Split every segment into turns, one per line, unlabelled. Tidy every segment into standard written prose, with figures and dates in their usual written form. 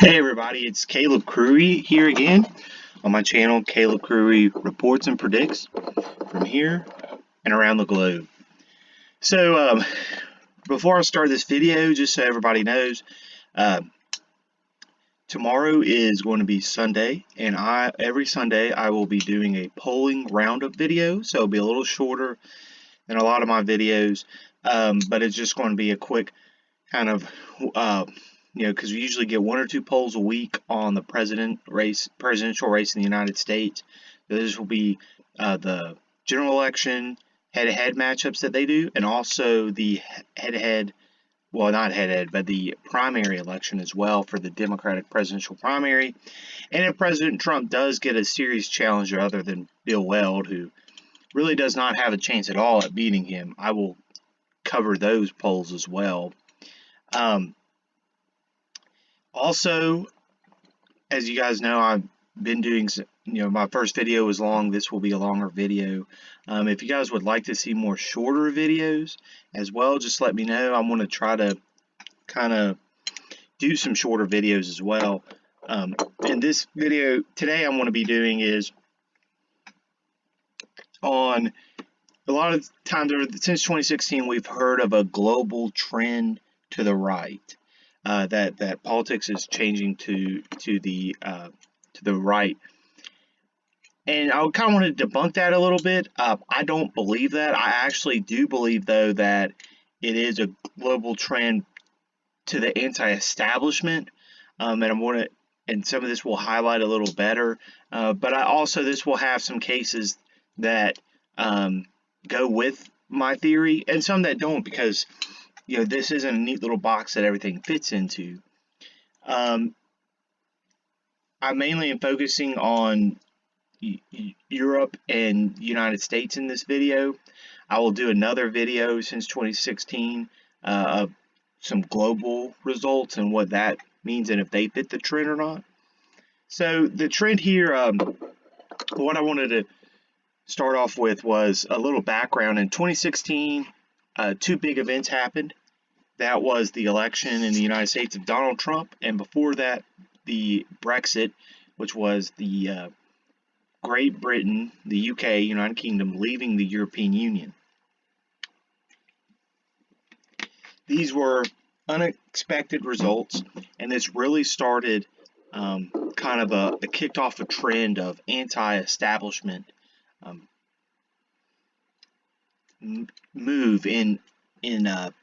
Hey everybody, it's Caleb Crewy here again on my channel. Caleb Crewy reports and predicts from here and around the globe. So before I start this video, just so everybody knows, uh, tomorrow is going to be Sunday, and every Sunday I will be doing a polling roundup video. So it'll be a little shorter than a lot of my videos, but it's just going to be a quick kind of because we usually get one or two polls a week on the presidential race in the United States. Those will be the general election head-to-head matchups that they do, and also the head-to-head, well, not head-to-head, but the primary election as well for the Democratic presidential primary. And if President Trump does get a serious challenger other than Bill Weld, who really does not have a chance at all at beating him, I will cover those polls as well. Also, as you guys know, I've been doing, my first video was long. This will be a longer video. If you guys would like to see more shorter videos as well, just let me know. I want to try to kind of do some shorter videos as well. And this video today I'm going to be doing is on a lot of times since 2016 we've heard of a global trend to the right. That politics is changing to the right, and I kind of want to debunk that a little bit. I don't believe that. I actually do believe, though, that it is a global trend to the anti-establishment, and some of this will highlight a little better. But this will have some cases that go with my theory, and some that don't, because this isn't a neat little box that everything fits into. I mainly am focusing on Europe and United States in this video. I will do another video since 2016 of some global results and what that means and if they fit the trend or not. So the trend here, what I wanted to start off with was a little background. In 2016, two big events happened. That was the election in the United States of Donald Trump, and before that, the Brexit, which was the Great Britain, the UK, United Kingdom, leaving the European Union. These were unexpected results, and this really started it kicked off a trend of anti-establishment move in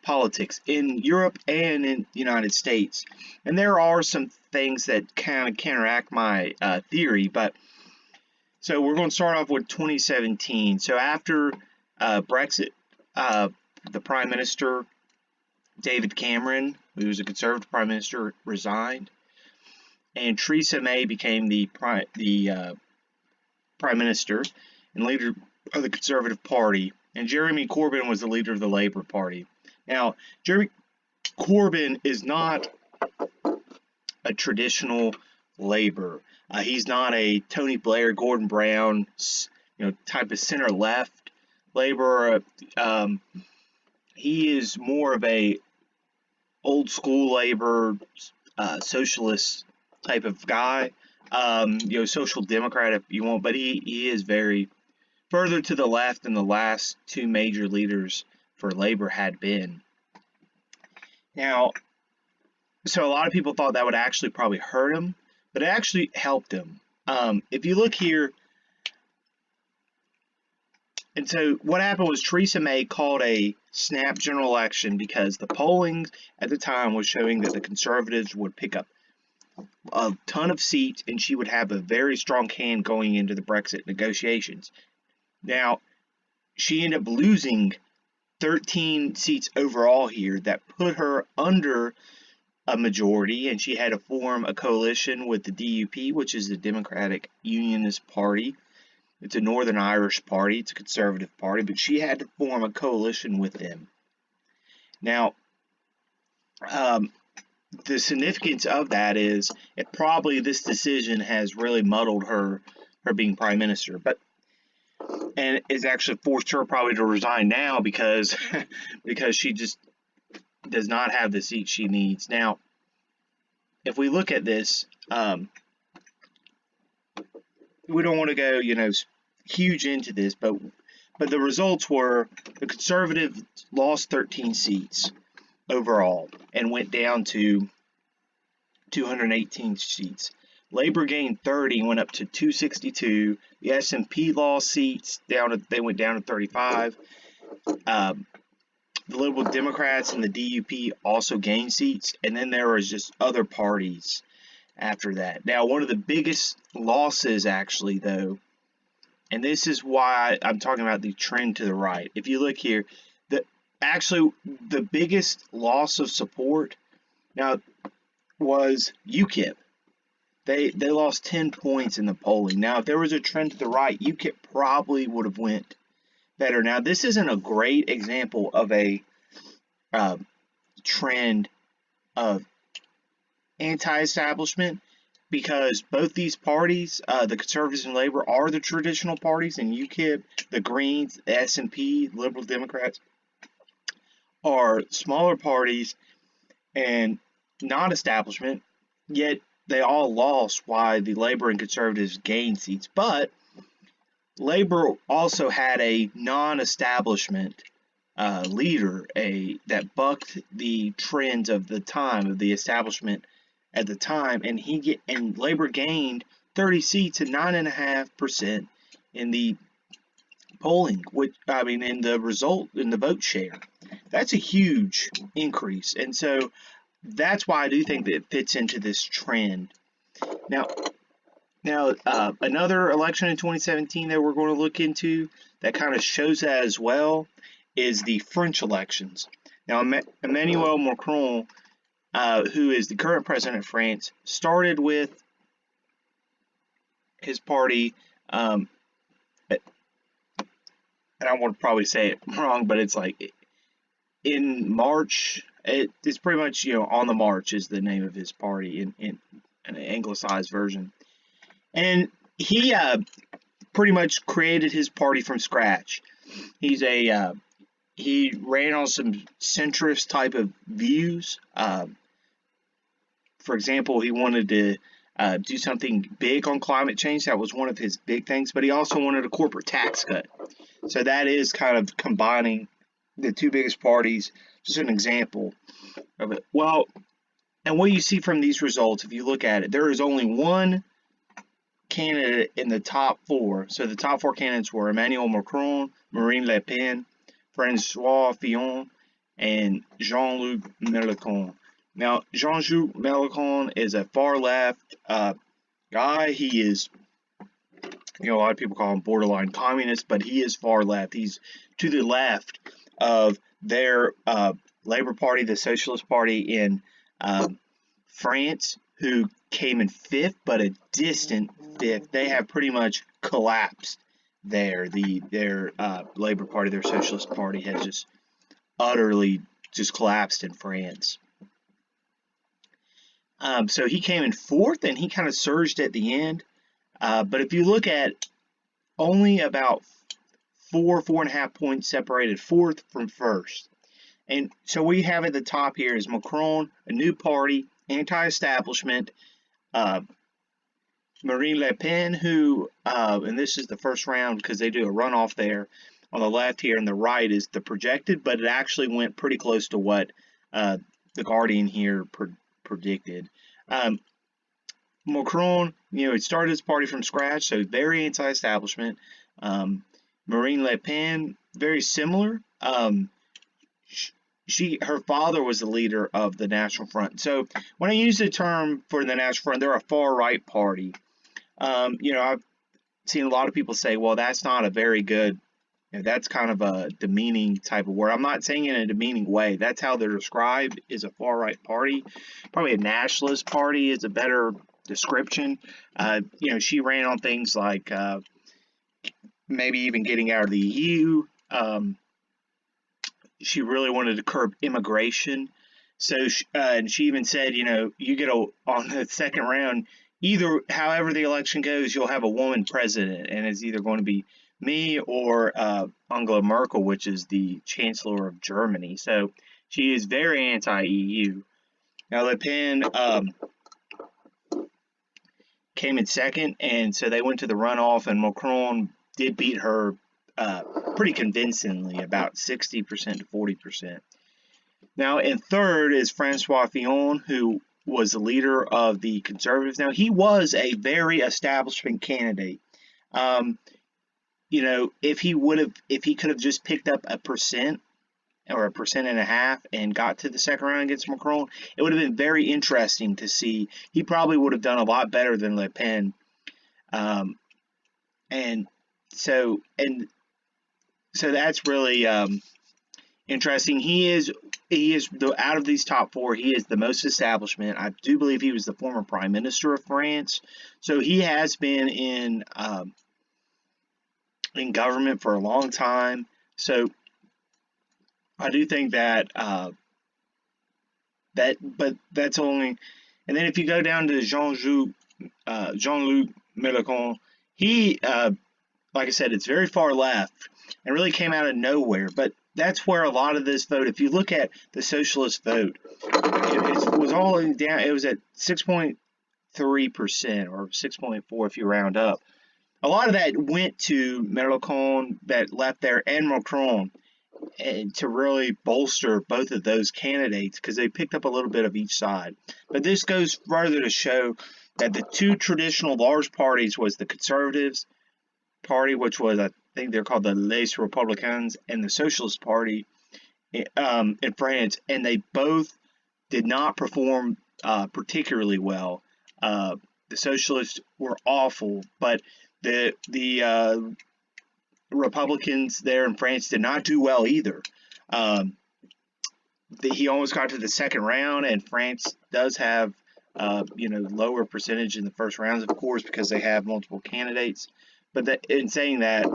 politics in Europe and in the United States. And there are some things that kind of counteract my theory, but so we're going to start off with 2017. So after Brexit, the Prime Minister, David Cameron, who was a Conservative Prime Minister, resigned, and Theresa May became the Prime Minister and leader of the Conservative Party, and Jeremy Corbyn was the leader of the Labour Party. Now, Jeremy Corbyn is not a traditional Labour. He's not a Tony Blair, Gordon Brown, type of center-left Labour. He is more of a old-school Labour, socialist type of guy. Social democrat if you want, but he is very further to the left than the last two major leaders for Labour had been. Now, so a lot of people thought that would actually probably hurt him, but it actually helped him. If you look here, and so what happened was Theresa May called a snap general election because the polling at the time was showing that the Conservatives would pick up a ton of seats and she would have a very strong hand going into the Brexit negotiations. Now, she ended up losing 13 seats overall here that put her under a majority, and she had to form a coalition with the DUP, which is the Democratic Unionist Party. It's a Northern Irish party. It's a conservative party, but she had to form a coalition with them. Now, the significance of that is this decision has really muddled her being prime minister, and it's actually forced her probably to resign now because she just does not have the seat she needs. Now, if we look at this, we don't want to go, huge into this, but the results were the Conservatives lost 13 seats overall and went down to 218 seats. Labor gained 30, went up to 262. The S&P lost seats, they went down to 35. The Liberal Democrats and the DUP also gained seats, and then there was just other parties after that. Now, one of the biggest losses, actually, though, and this is why I'm talking about the trend to the right. If you look here, the biggest loss of support now was UKIP. They lost 10 points in the polling. Now, if there was a trend to the right, UKIP probably would have went better. Now, this isn't a great example of a trend of anti-establishment, because both these parties, the Conservatives and Labor, are the traditional parties, and UKIP, the Greens, the S&P, Liberal Democrats, are smaller parties and not establishment, yet they all lost while the Labor and Conservatives gained seats. But Labor also had a non-establishment leader that bucked the trends of the time of the establishment at the time, and Labor gained 30 seats and 9.5% in the polling, in the result, in the vote share. That's a huge increase, and so that's why I do think that it fits into this trend. Now, another election in 2017 that we're going to look into that kind of shows that as well is the French elections. Now, Emmanuel Macron, who is the current president of France, started with his party, and I want to probably say it wrong, but it's like in March. It's pretty much, On the March is the name of his party in an anglicized version. And he pretty much created his party from scratch. He ran on some centrist type of views. For example, he wanted to do something big on climate change. That was one of his big things. But he also wanted a corporate tax cut. So that is kind of combining the two biggest parties. Just an example of it. Well, and what you see from these results, if you look at it, there is only one candidate in the top four. So the top four candidates were Emmanuel Macron, Marine Le Pen, François Fillon, and Jean-Luc Mélenchon. Now, Jean-Luc Mélenchon is a far left guy. He is, a lot of people call him borderline communist, but he is far left. He's to the left of their Labour Party, the Socialist Party in France, who came in fifth, but a distant fifth. They have pretty much collapsed there. Their Labour Party, their Socialist Party, has just utterly just collapsed in France. So he came in fourth, and he kind of surged at the end. But if you look at only about 4.5 points separated fourth from first. And so what you have at the top here is Macron, a new party, anti-establishment, Marine Le Pen, who, and this is the first round because they do a runoff there on the left here, and the right is the projected, but it actually went pretty close to what the Guardian here predicted. Macron, it started his party from scratch, so very anti-establishment. Marine Le Pen, very similar. Her father was the leader of the National Front. So when I use the term for the National Front, they're a far right party. I've seen a lot of people say, well, that's not a very good, that's kind of a demeaning type of word. I'm not saying it in a demeaning way. That's how they're described, is a far right party. Probably a nationalist party is a better description. She ran on things like maybe even getting out of the EU. She really wanted to curb immigration. So, and she even said, you get on the second round, however the election goes, you'll have a woman president, and it's either going to be me or Angela Merkel, which is the Chancellor of Germany. So she is very anti-EU. Now, Le Pen, came in second, and so they went to the runoff, and Macron did beat her pretty convincingly, about 60% to 40%. Now, in third is Francois Fillon, who was the leader of the Conservatives. Now, he was a very establishment candidate. You know, if he could have just picked up a percent or a percent and a half and got to the second round against Macron, it would have been very interesting to see. He probably would have done a lot better than Le Pen. And so that's really interesting. He is out of these top four, he is the most establishment. I do believe he was the former prime minister of France, so he has been in government for a long time. So I do think that but that's only. And then if you go down to Jean-Luc Mélenchon, he like I said, it's very far left and really came out of nowhere. But that's where a lot of this vote, if you look at the socialist vote, it was all down. It was at 6.3% or 6.4 if you round up. A lot of that went to Mélenchon, that left there, and Macron, and to really bolster both of those candidates because they picked up a little bit of each side. But this goes further to show that the two traditional large parties was the Conservatives Party, which was, I think they're called the Les Républicains, and the Socialist Party in France, and they both did not perform particularly well. The Socialists were awful, but the Republicans there in France did not do well either. He almost got to the second round, and France does have lower percentage in the first rounds, of course, because they have multiple candidates. But in saying that,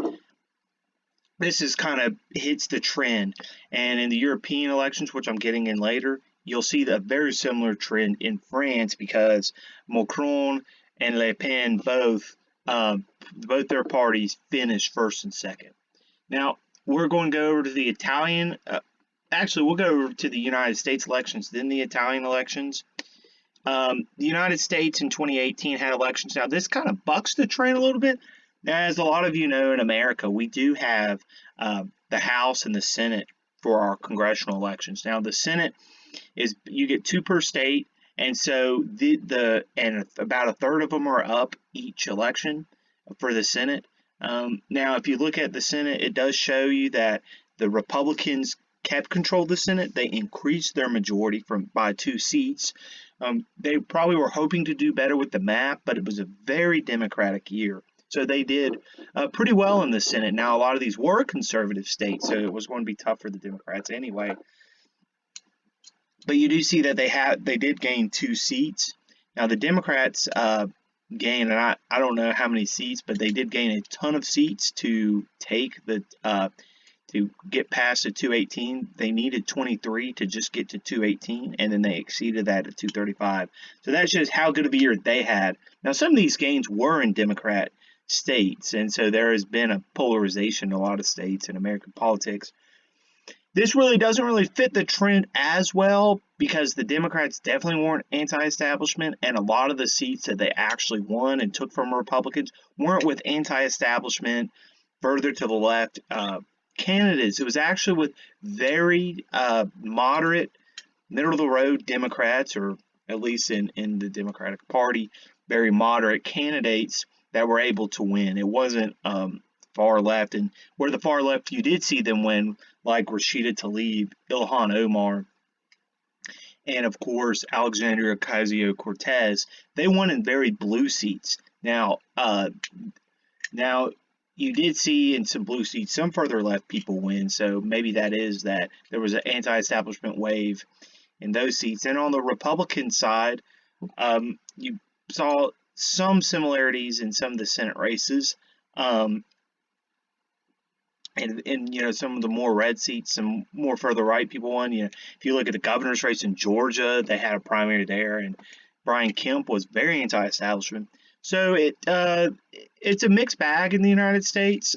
this is kind of hits the trend. And in the European elections, which I'm getting in later, you'll see a very similar trend in France because Macron and Le Pen both their parties finished first and second. Now, we're going to go over to the Italian. Actually, we'll go over to the United States elections, then the Italian elections. The United States in 2018 had elections. Now, this kind of bucks the trend a little bit. As a lot of you know, in America, we do have the House and the Senate for our congressional elections. Now, the Senate is you get 2 per state, and so and about a third of them are up each election for the Senate. Now, if you look at the Senate, it does show you that the Republicans kept control of the Senate. They increased their majority by 2 seats. They probably were hoping to do better with the map, but it was a very Democratic year. So they did pretty well in the Senate. Now, a lot of these were conservative states, so it was going to be tough for the Democrats anyway. But you do see that they did gain 2 seats. Now, the Democrats gained, and I don't know how many seats, but they did gain a ton of seats to take to get past the 218. They needed 23 to just get to 218, and then they exceeded that at 235. So that shows how good of a year they had. Now, some of these gains were in Democrat states, and so there has been a polarization in a lot of states in American politics. This really doesn't really fit the trend as well because the Democrats definitely weren't anti-establishment, and a lot of the seats that they actually won and took from Republicans weren't with anti-establishment, further to the left candidates. It was actually with very moderate, middle-of-the-road Democrats, or at least in the Democratic Party, very moderate candidates that were able to win. It wasn't far left, and where the far left you did see them win, like Rashida Tlaib, Ilhan Omar, and of course Alexandria Ocasio-Cortez, they won in very blue seats. Now you did see in some blue seats some further left people win, so maybe that is that there was an anti-establishment wave in those seats. And on the Republican side, you saw some similarities in some of the Senate races. And some of the more red seats, some more further right people won. If you look at the governor's race in Georgia, they had a primary there, and Brian Kemp was very anti-establishment. So it's a mixed bag in the United States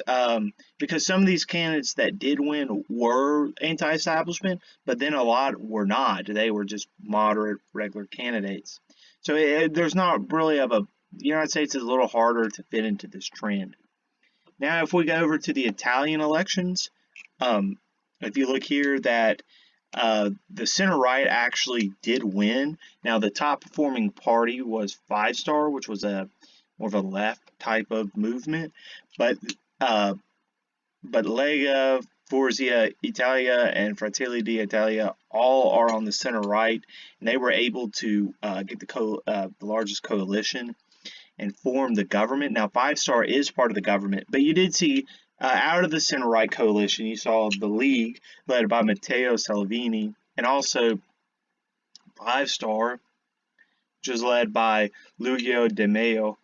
because some of these candidates that did win were anti-establishment, but then a lot were not. They were just moderate, regular candidates. So there's not really of a the United States is a little harder to fit into this trend. Now, if we go over to the Italian elections, um, if you look here, that the center right actually did win. Now, the top performing party was Five Star, which was a more of a left type of movement, but uh, Lega, Forza Italia, and Fratelli d'Italia all are on the center right, and they were able to get the largest coalition and form the government. Now, Five Star is part of the government, but you did see out of the center right coalition, you saw the League led by Matteo Salvini, and also Five Star, which was led by Luigi De Maio.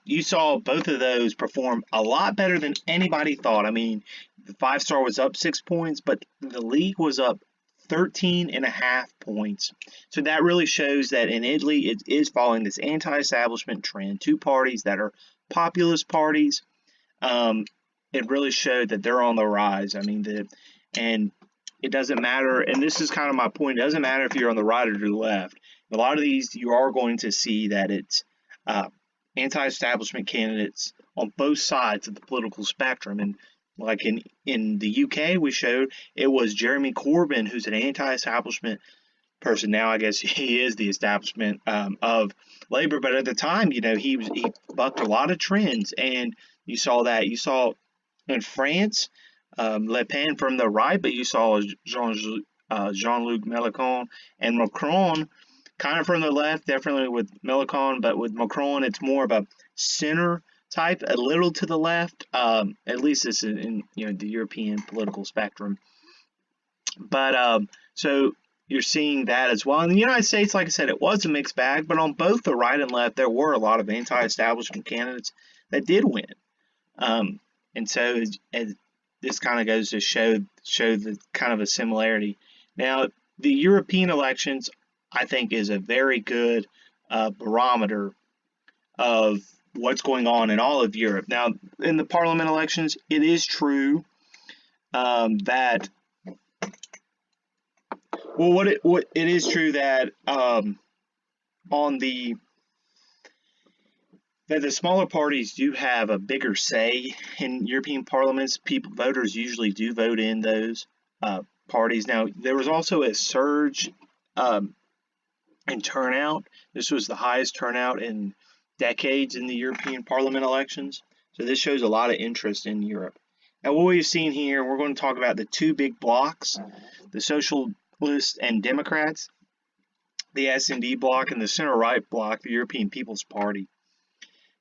You saw both of those perform a lot better than anybody thought. I mean, the Five Star was up 6 points, but the League was up 13 and a half points. So that really shows that in Italy, it is following this anti-establishment trend. Two parties that are populist parties. Um, it really showed that they're on the rise. I mean, and it doesn't matter. And this is kind of my point. It doesn't matter if you're on the right or the left. A lot of these, you are going to see that it's uh, anti-establishment candidates on both sides of the political spectrum. And like in the UK, we showed it was Jeremy Corbyn, who's an anti-establishment person. Now I guess he is the establishment of Labour, but at the time, he bucked a lot of trends, and you saw that. You saw in France, Le Pen from the right, but you saw Jean-Luc Mélenchon and Macron kind of from the left, definitely with Mélenchon, but with Macron, it's more of a center type, a little to the left. At least it's in the European political spectrum. But so you're seeing that as well. In the United States, like I said, it was a mixed bag, but on both the right and left, there were a lot of anti-establishment candidates that did win. And so as this kind of goes to show the kind of a similarity. Now, the European elections, I think, is a very good barometer of what's going on in all of Europe. Now, in the parliament elections, it is true that what it is true that on the that the smaller parties do have a bigger say in European parliaments. Voters usually do vote in those parties. Now, there was also a surge in turnout. This was the highest turnout in decades in the European Parliament elections. So this shows a lot of interest in Europe. Now, what we've seen here, we're going to talk about the two big blocs, the Socialists and Democrats, the S&D bloc, and the center-right bloc, the European People's Party.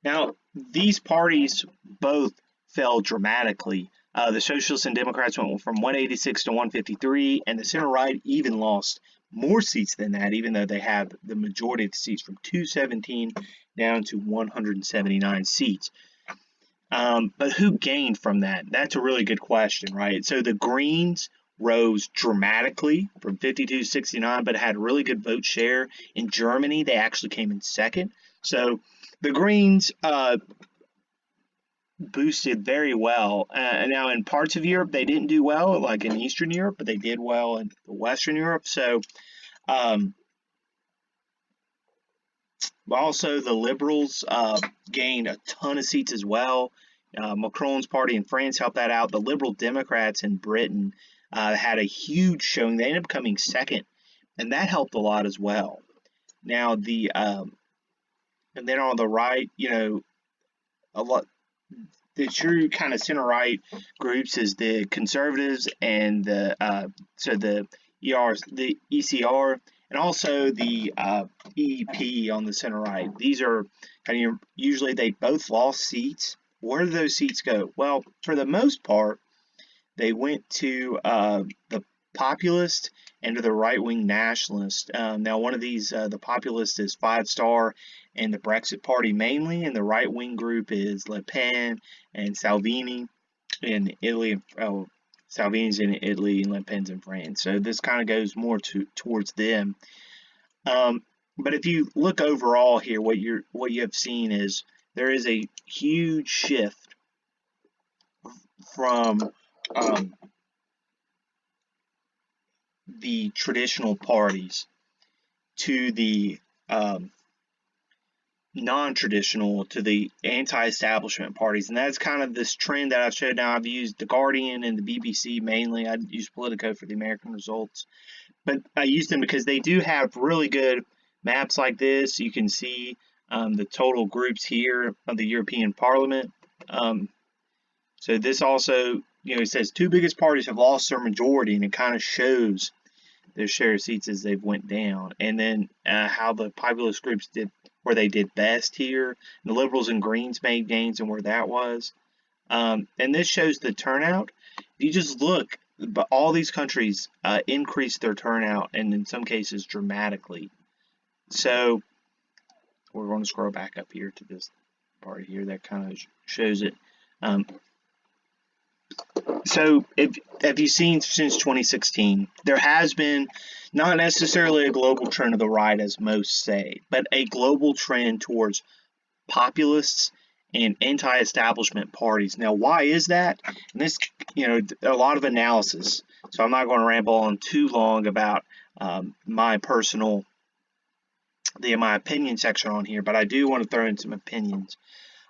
Now, these parties both fell dramatically. The Socialists and Democrats went from 186 to 153, and the center-right even lost more seats than that, even though they have the majority of the seats, from 217 down to 179 seats. But who gained from that? That's a really good question, right? So the Greens rose dramatically from 52 to 69, but had a really good vote share. In Germany, they actually came in second. So the Greens boosted very well. Now, in parts of Europe, they didn't do well, like in Eastern Europe, but they did well in Western Europe. So also the Liberals gained a ton of seats as well. Macron's party in France helped that out. The Liberal Democrats in Britain had a huge showing. They ended up coming second, and that helped a lot as well. Now, and then on the right, a lot. The true kind of center-right groups is the Conservatives and the ECR, and also the EP on the center-right. These are kind of usually they both lost seats. Where do those seats go? Well, for the most part, they went to the populist and to the right-wing nationalist. Now, one of these, the populist is Five Star and the Brexit Party mainly, and the right-wing group is Le Pen and Salvini in Italy. Salvini's in Italy and Le Pen's in France. So this kind of goes more towards them. But if you look overall here, what you have seen is there is a huge shift from the traditional parties to the non-traditional to the anti-establishment parties, and that's kind of this trend that I've showed. Now I've used the Guardian and the BBC mainly. I use Politico for the American results, but I use them because they do have really good maps like this. You can see the total groups here of the European Parliament. So this also, it says two biggest parties have lost their majority, and it kind of shows their share of seats as they've went down, and then how the populist groups did, where they did best here. The Liberals and Greens made gains and where that was. And this shows the turnout. If you just look, but all these countries increased their turnout, and in some cases dramatically. So we're going to scroll back up here to this part here that kind of shows it. So have you seen since 2016, there has been not necessarily a global trend to the right as most say, but a global trend towards populists and anti-establishment parties. Now, why is that? And this, a lot of analysis. So I'm not going to ramble on too long about my opinion section on here, but I do want to throw in some opinions.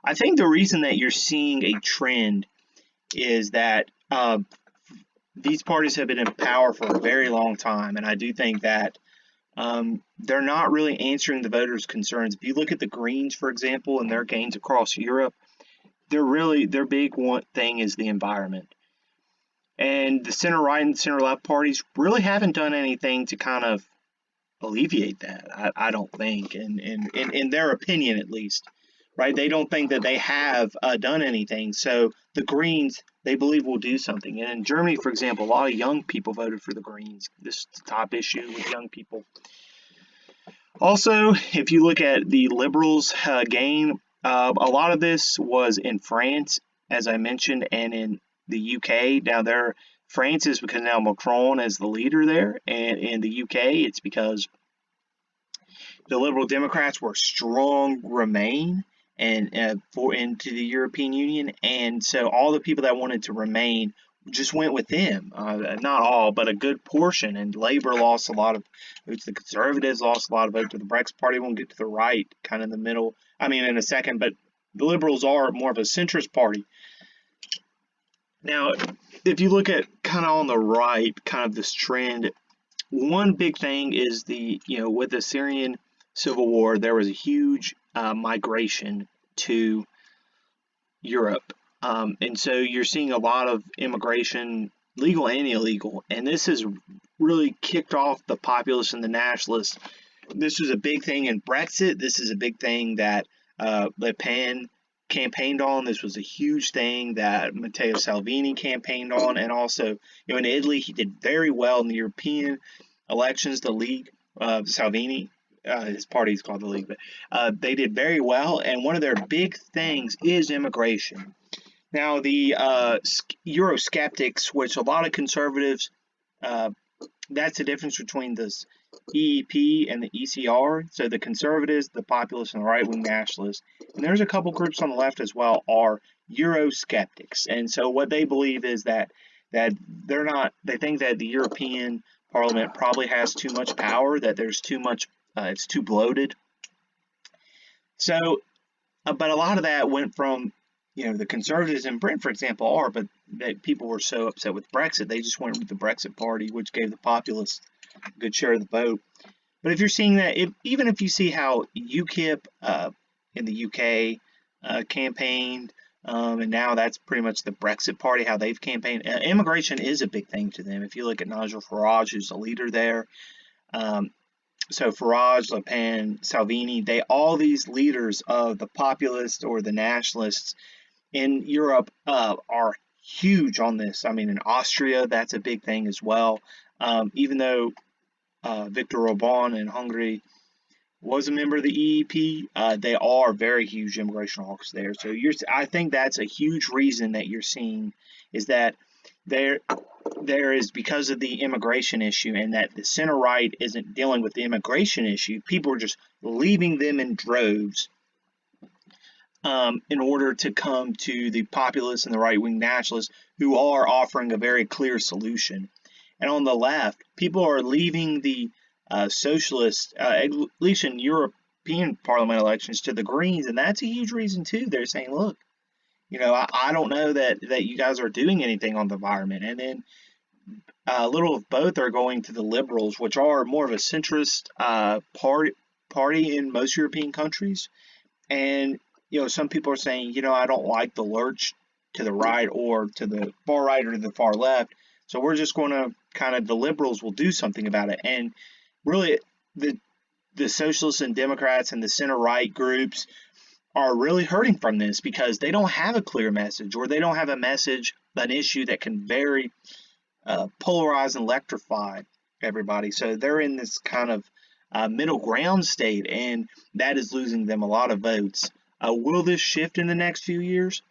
I think the reason that you're seeing a trend is that these parties have been in power for a very long time, and I do think that they're not really answering the voters' concerns. If you look at the Greens, for example, and their gains across Europe, their big one thing is the environment. And the center-right and center-left parties really haven't done anything to kind of alleviate that, I don't think, in their opinion at least. Right? They don't think that they have done anything. So the Greens, they believe, will do something. And in Germany, for example, a lot of young people voted for the Greens. This is the top issue with young people. Also, if you look at the Liberals' gain, a lot of this was in France, as I mentioned, and in the UK. Now, France is because now Macron is the leader there, and in the UK, it's because the Liberal Democrats were strong Remain and into the European Union, and so all the people that wanted to remain just went with them. Not all, but a good portion. And Labour lost a lot of votes. The Conservatives lost a lot of votes to the Brexit Party. Won't get to the right, kind of in the middle. I mean, in a second, but the Liberals are more of a centrist party. Now, if you look at kind of on the right, kind of this trend, one big thing is with the Syrian civil war, there was a huge migration to Europe. And so you're seeing a lot of immigration, legal and illegal, and this has really kicked off the populists and the nationalists. This was a big thing in Brexit. This is a big thing that Le Pen campaigned on. This was a huge thing that Matteo Salvini campaigned on, and also, in Italy, he did very well in the European elections. The League, Salvini, his party is called the League, but they did very well, and one of their big things is immigration. Now, the Eurosceptics, which a lot of conservatives, that's the difference between this EEP and the ECR. So the conservatives, the populists, and the right-wing nationalists, and there's a couple groups on the left as well, are Eurosceptics. And so what they believe is that they think that the European Parliament probably has too much power, that there's too much, it's too bloated. So, but a lot of that went from, the conservatives in Britain, for example, but that people were so upset with Brexit, they just went with the Brexit Party, which gave the populists a good share of the vote. But if you're seeing that, even if you see how UKIP in the UK campaigned, and now that's pretty much the Brexit Party, how they've campaigned, immigration is a big thing to them. If you look at Nigel Farage, who's the leader there, so Farage, Le Pen, Salvini, all these leaders of the populists or the nationalists in Europe are huge on this. I mean, in Austria, that's a big thing as well. Even though Viktor Orban in Hungary was a member of the EEP, they are very huge immigration hawks there. So I think that's a huge reason that you're seeing is that there is, because of the immigration issue, and that the center right isn't dealing with the immigration issue. People are just leaving them in droves in order to come to the populists and the right-wing nationalists, who are offering a very clear solution. And on the left, people are leaving the socialists, at least in Europe, European Parliament elections to the Greens, and that's a huge reason too. They're saying, look, I don't know that you guys are doing anything on the environment, and then a little of both are going to the Liberals, which are more of a centrist party in most European countries. And some people are saying, I don't like the lurch to the right or to the far right or to the far left. So we're just going to the Liberals will do something about it. And really, the socialists and Democrats and the center right groups are really hurting from this because they don't have a clear message, or they don't have a message, an issue that can very polarize and electrify everybody. So they're in this kind of middle ground state, and that is losing them a lot of votes. Will this shift in the next few years?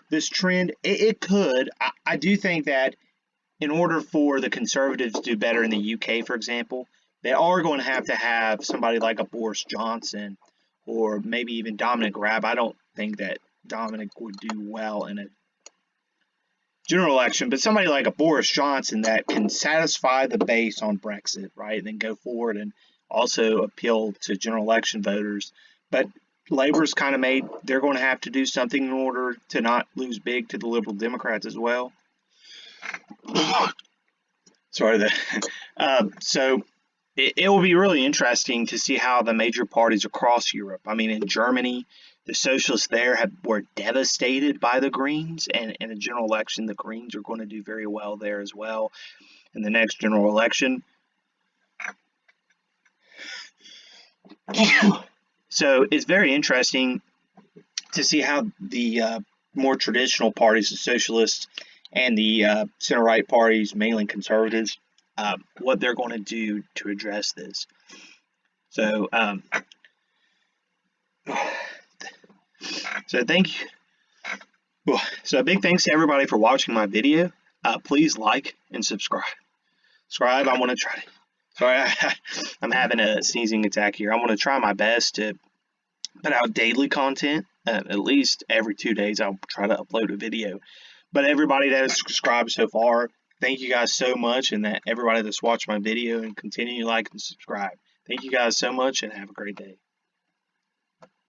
This trend, it could. I do think that in order for the Conservatives to do better in the UK, for example, they are going to have somebody like a Boris Johnson or maybe even Dominic Raab. I don't think that Dominic would do well in a general election, but somebody like a Boris Johnson that can satisfy the base on Brexit, right, and then go forward and also appeal to general election voters. But Labor's kind of made, they're going to have to do something in order to not lose big to the Liberal Democrats as well. Sorry, so it will be really interesting to see how the major parties across Europe. I mean, in Germany, the socialists there were devastated by the Greens, and in a general election, the Greens are going to do very well there as well in the next general election. So it's very interesting to see how the more traditional parties, the socialists and the center-right parties, mainly conservatives, what they're going to do to address this. So, thank you. So a big thanks to everybody for watching my video. Please like and subscribe. I want to try. Sorry, I'm having a sneezing attack here. I want to try my best to put out daily content. At least every 2 days, I'll try to upload a video. But everybody that has subscribed so far, thank you guys so much, and that everybody that's watched my video and continue to like and subscribe. Thank you guys so much, and have a great day.